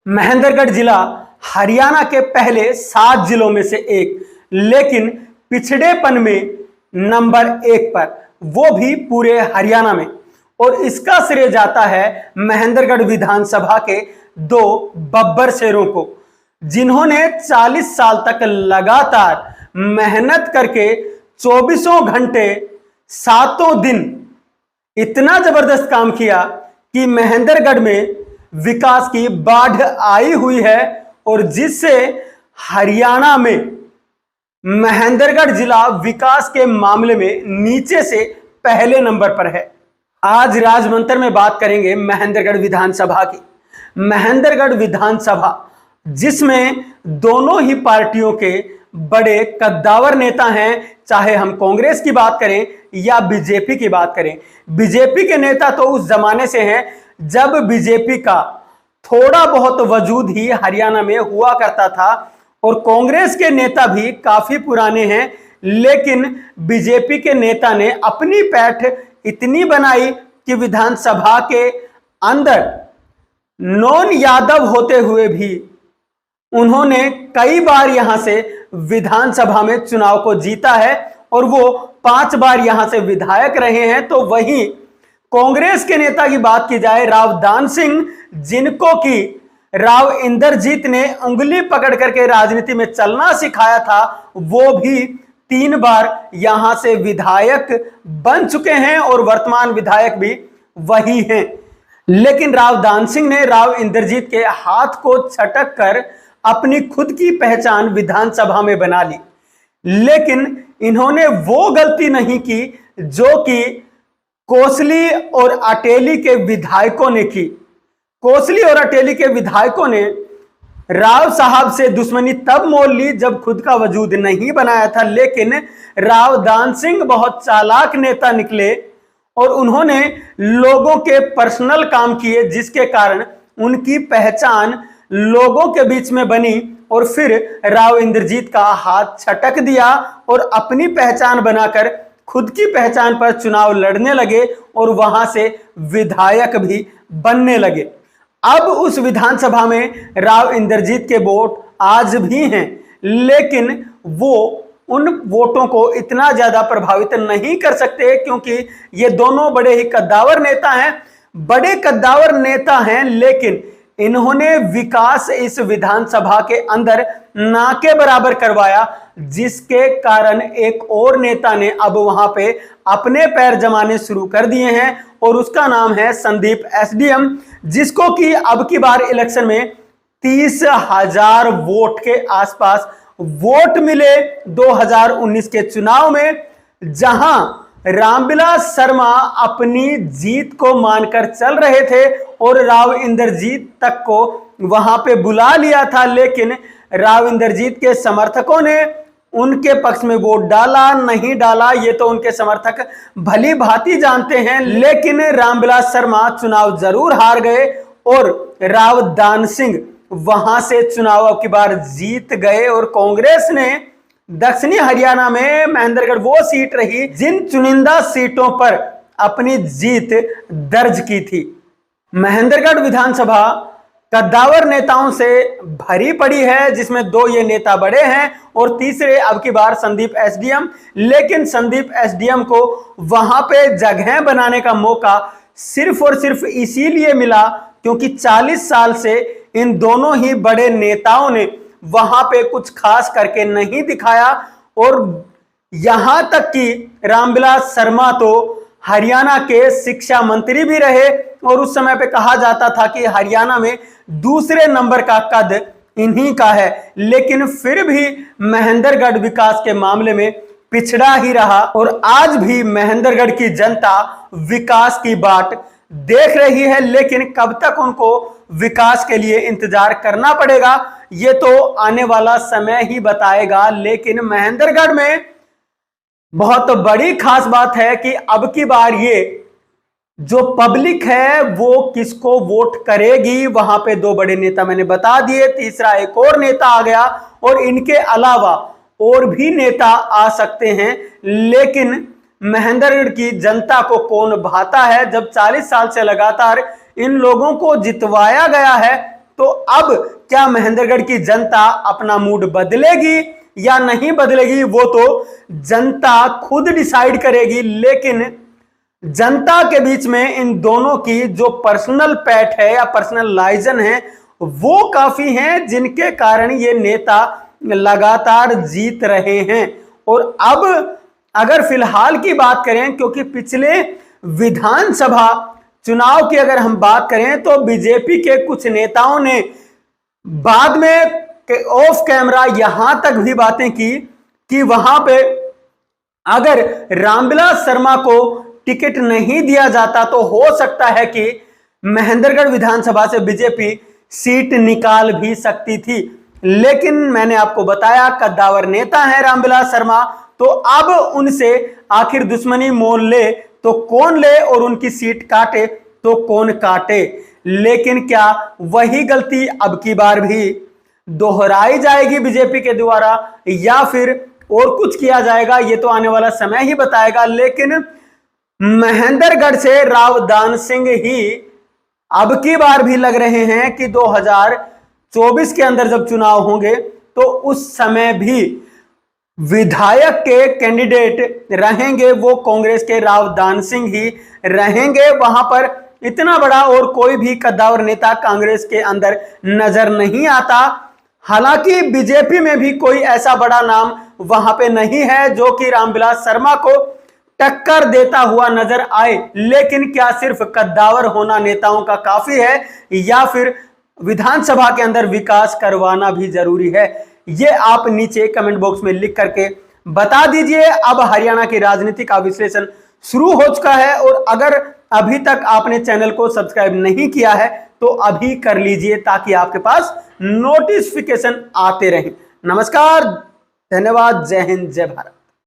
महेंद्रगढ़ जिला हरियाणा के पहले 7 जिलों में से एक, लेकिन पिछड़ेपन में नंबर 1 पर, वो भी पूरे हरियाणा में। और इसका श्रेय जाता है महेंद्रगढ़ विधानसभा के 2 बब्बर शेरों को, जिन्होंने 40 साल तक लगातार मेहनत करके 24 घंटे 7 दिन इतना जबरदस्त काम किया कि महेंद्रगढ़ में विकास की बाढ़ आई हुई है, और जिससे हरियाणा में महेंद्रगढ़ जिला विकास के मामले में नीचे से पहले नंबर पर है। आज राजमंत्र में बात करेंगे महेंद्रगढ़ विधानसभा की। महेंद्रगढ़ विधानसभा जिसमें दोनों ही पार्टियों के बड़े कद्दावर नेता हैं, चाहे हम कांग्रेस की बात करें या बीजेपी की बात करें। बीजेपी के नेता तो उस जमाने से हैं जब बीजेपी का थोड़ा बहुत वजूद ही हरियाणा में हुआ करता था, और कांग्रेस के नेता भी काफी पुराने हैं, लेकिन बीजेपी के नेता ने अपनी पैठ इतनी बनाई कि विधानसभा के अंदर नॉन यादव होते हुए भी उन्होंने कई बार यहां से विधानसभा में चुनाव को जीता है, और वो 5 बार यहां से विधायक रहे हैं। तो वहीं कांग्रेस के नेता की बात की जाए, राव दान सिंह, जिनको कि राव इंद्रजीत ने उंगली पकड़ करके राजनीति में चलना सिखाया था, वो भी 3 बार यहां से विधायक बन चुके हैं, और वर्तमान विधायक भी वही हैं। लेकिन राव दान सिंह ने राव इंद्रजीत के हाथ को छटक कर अपनी खुद की पहचान विधानसभा में बना ली, लेकिन इन्होंने वो गलती नहीं की जो कि कोसली और अटेली के विधायकों ने की। कोसली और अटेली के विधायकों ने राव साहब से दुश्मनी तब मोल ली जब खुद का वजूद नहीं बनाया था, लेकिन राव दान सिंह बहुत चालाक नेता निकले और उन्होंने लोगों के पर्सनल काम किए, जिसके कारण उनकी पहचान लोगों के बीच में बनी, और फिर राव इंद्रजीत का हाथ छटक दिया और अपनी पहचान बनाकर खुद की पहचान पर चुनाव लड़ने लगे, और वहां से विधायक भी बनने लगे। अब उस विधानसभा में राव इंद्रजीत के वोट आज भी हैं, लेकिन वो उन वोटों को इतना ज्यादा प्रभावित नहीं कर सकते, क्योंकि ये दोनों बड़े ही कद्दावर नेता हैं। बड़े कद्दावर नेता हैं, लेकिन इन्होंने विकास इस विधानसभा के अंदर ना के बराबर करवाया, जिसके कारण एक और नेता ने अब वहां पे अपने पैर जमाने शुरू कर दिए हैं, और उसका नाम है संदीप एसडीएम, जिसको कि अब की बार इलेक्शन में 30,000 वोट के आसपास वोट मिले 2019 के चुनाव में, जहां रामविलास शर्मा अपनी जीत को मानकर चल रहे थे और राव इंद्रजीत तक को वहां पे बुला लिया था, लेकिन राव इंद्रजीत के समर्थकों ने उनके पक्ष में वोट डाला नहीं डाला ये तो उनके समर्थक भली भांति जानते हैं। लेकिन रामविलास शर्मा चुनाव जरूर हार गए, और राव दान सिंह वहां से चुनाव की बार जीत गए, और कांग्रेस ने दक्षिणी हरियाणा में महेंद्रगढ़ वो सीट रही जिन चुनिंदा सीटों पर अपनी जीत दर्ज की थी। महेंद्रगढ़ विधानसभा कद्दावर नेताओं से भरी पड़ी है, जिसमें 2 ये नेता बड़े हैं और तीसरे अब की बार संदीप एसडीएम। लेकिन संदीप एसडीएम को वहां पे जगह बनाने का मौका सिर्फ और सिर्फ इसीलिए मिला क्योंकि 40 साल से इन दोनों ही बड़े नेताओं ने वहां पे कुछ खास करके नहीं दिखाया, और यहां तक कि रामविलास शर्मा तो हरियाणा के शिक्षा मंत्री भी रहे, और उस समय पे कहा जाता था कि हरियाणा में दूसरे नंबर का कद इन्हीं का है। लेकिन फिर भी महेंद्रगढ़ विकास के मामले में पिछड़ा ही रहा, और आज भी महेंद्रगढ़ की जनता विकास की बाट देख रही है, लेकिन कब तक उनको विकास के लिए इंतजार करना पड़ेगा ये तो आने वाला समय ही बताएगा। लेकिन महेंद्रगढ़ में बहुत बड़ी खास बात है कि अब की बार ये जो पब्लिक है वो किसको वोट करेगी। वहां पे 2 बड़े नेता मैंने बता दिए, तीसरा एक और नेता आ गया, और इनके अलावा और भी नेता आ सकते हैं। लेकिन महेंद्रगढ़ की जनता को कौन भाता है, जब 40 साल से लगातार इन लोगों को जितवाया गया है, तो अब क्या महेंद्रगढ़ की जनता अपना मूड बदलेगी या नहीं बदलेगी, वो तो जनता खुद डिसाइड करेगी। लेकिन जनता के बीच में इन दोनों की जो पर्सनल पैट है या पर्सनल लाइजन है वो काफी हैं, जिनके कारण ये नेता लगातार जीत रहे हैं। और अब अगर फिलहाल की बात करें, क्योंकि पिछले विधानसभा चुनाव की अगर हम बात करें तो बीजेपी के कुछ नेताओं ने बाद में ऑफ कैमरा यहां तक भी बातें की कि वहां पे अगर रामविलास शर्मा को टिकट नहीं दिया जाता तो हो सकता है कि महेंद्रगढ़ विधानसभा से बीजेपी सीट निकाल भी सकती थी। लेकिन मैंने आपको बताया कद्दावर नेता है रामविलास शर्मा, तो अब उनसे आखिर दुश्मनी मोल ले तो कौन ले और उनकी सीट काटे तो कौन काटे। लेकिन क्या वही गलती अब की बार भी दोहराई जाएगी बीजेपी के द्वारा या फिर और कुछ किया जाएगा, ये तो आने वाला समय ही बताएगा। लेकिन महेंद्रगढ़ से राव दान सिंह ही अब की बार भी लग रहे हैं कि 2024 के अंदर जब चुनाव होंगे तो उस समय भी विधायक के कैंडिडेट रहेंगे वो कांग्रेस के राव दान सिंह ही रहेंगे। वहां पर इतना बड़ा और कोई भी कद्दावर नेता कांग्रेस के अंदर नजर नहीं आता। हालांकि बीजेपी में भी कोई ऐसा बड़ा नाम वहां पे नहीं है जो कि रामविलास शर्मा को टक्कर देता हुआ नजर आए। लेकिन क्या सिर्फ कद्दावर होना नेताओं का काफी है या फिर विधानसभा के अंदर विकास करवाना भी जरूरी है, ये आप नीचे कमेंट बॉक्स में लिख करके बता दीजिए। अब हरियाणा की राजनीति का विश्लेषण शुरू हो चुका है और अगर अभी तक आपने चैनल को सब्सक्राइब नहीं किया है तो अभी कर लीजिए ताकि आपके पास नोटिफिकेशन आते रहे। नमस्कार, धन्यवाद, जय हिंद, जय भारत।